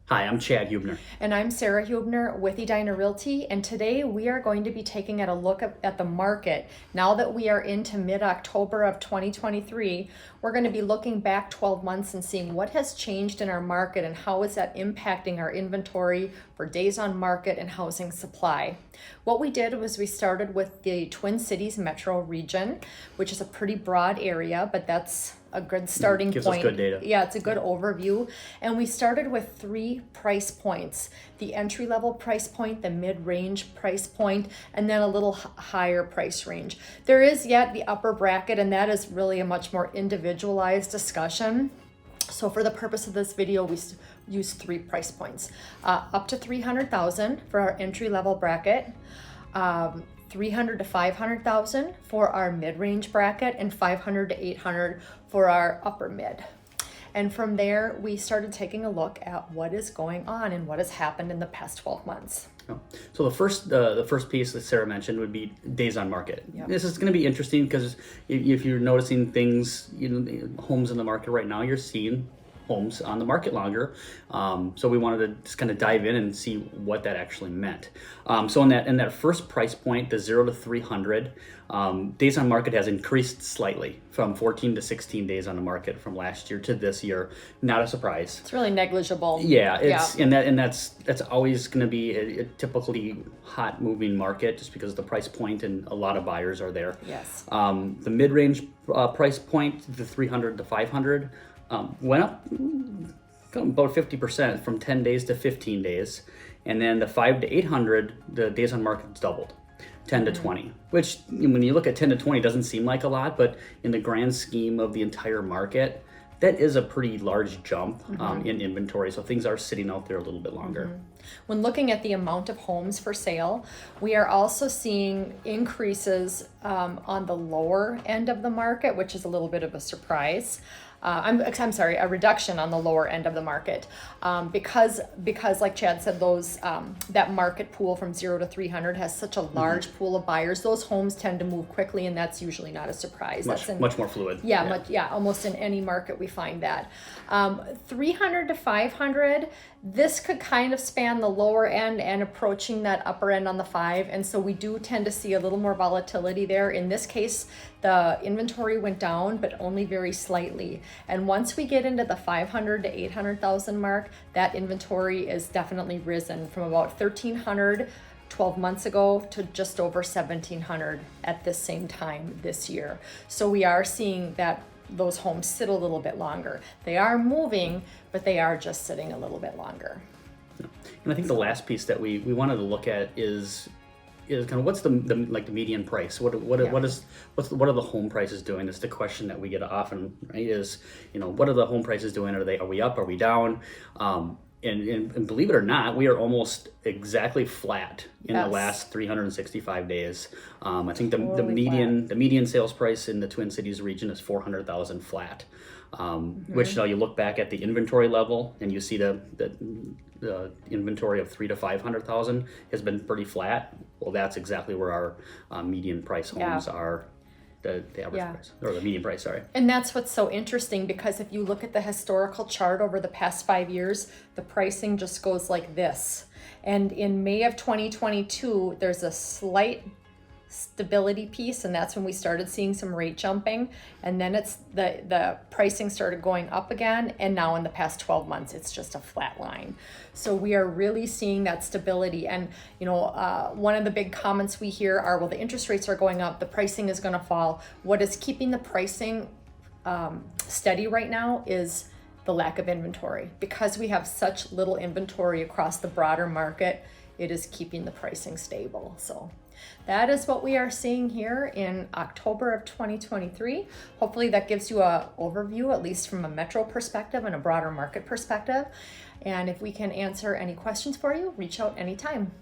Hi, I'm Chad Huebener. And I'm Sara Huebener with Edina Realty, and today we are going to be taking a look at the market. Now that we are into mid-October of 2023, we're going to be looking back 12 months and seeing what has changed in our market and how is that impacting our inventory for days on market and housing supply. What we did was we started with the Twin Cities metro region, which is a pretty broad area, but that's a good starting Gives point. us good data. Yeah, it's a good overview. And we started with 3 price points: the entry-level price point, the mid-range price point, and then a little higher price range. There is yet the upper bracket, and that is really a much more individualized discussion. So for the purpose of this video, we use 3 price points. Up to $300,000 for our entry-level bracket, 300 to 500,000 for our mid-range bracket, and 500 to 800 for our upper mid. And from there, we started taking a look at what is going on and what has happened in the past 12 months. So the first piece that Sarah mentioned would be days on market. Yep. This is going to be interesting because if you're noticing things, homes in the market right now, you're seeing homes on the market longer. So we wanted to just kind of dive in and see what that actually meant. So in that first price point, the 0 to 300, days on market has increased slightly from 14 to 16 days on the market from last year to this year. Not a surprise. It's really negligible. Yeah, that's always going to be a typically hot moving market just because of the price point and a lot of buyers are there. Yes. The mid-range price point, the 300 to 500, went up about 50% from 10 days to 15 days. And then the 5 to 800, the days on market doubled, 10 to 20, which when you look at 10 to 20 doesn't seem like a lot, but in the grand scheme of the entire market, that is a pretty large jump in inventory. So things are sitting out there a little bit longer. When looking at the amount of homes for sale, we are also seeing increases on the lower end of the market, which is a little bit of a surprise. I'm sorry, a reduction on the lower end of the market, because like Chad said, those that market pool from 0 to 300 has such a large pool of buyers. Those homes tend to move quickly, and that's usually not a surprise. Much more fluid. Yeah, almost in any market we find that. 300 to 500, this could kind of span the lower end and approaching that upper end on the 5, and so we do tend to see a little more volatility there. In this case, the inventory went down, but only very slightly. And once we get into the 500 to 800,000 mark, that inventory is definitely risen from about 1,300 12 months ago to just over 1,700 at the same time this year. So we are seeing that those homes sit a little bit longer. They are moving, but they are just sitting a little bit longer. And I think the last piece that we wanted to look at is kind of what's the median price? What are the home prices doing? That's the question that we get often, right? Is what are the home prices doing? Are we up? Are we down? And believe it or not, we are almost exactly flat in the last 365 days. I think the median sales price in the Twin Cities region is 400,000 flat. Which now you look back at the inventory level and you see the inventory of 300,000 to 500,000 has been pretty flat. Well, that's exactly where our median price homes are. The average price, or the median price, sorry. And that's what's so interesting, because if you look at the historical chart over the past 5 years, the pricing just goes like this. And in May of 2022, there's a slight stability piece, and that's when we started seeing some rate jumping, and then it's the pricing started going up again, and now in the past 12 months it's just a flat line. So we are really seeing that stability. And one of the big comments we hear are, well, the interest rates are going up, the pricing is going to fall. What is keeping the pricing steady right now is the lack of inventory. Because we have such little inventory across the broader market, it is keeping the pricing stable. So that is what we are seeing here in October of 2023. Hopefully that gives you an overview, at least from a metro perspective and a broader market perspective. And if we can answer any questions for you, reach out anytime.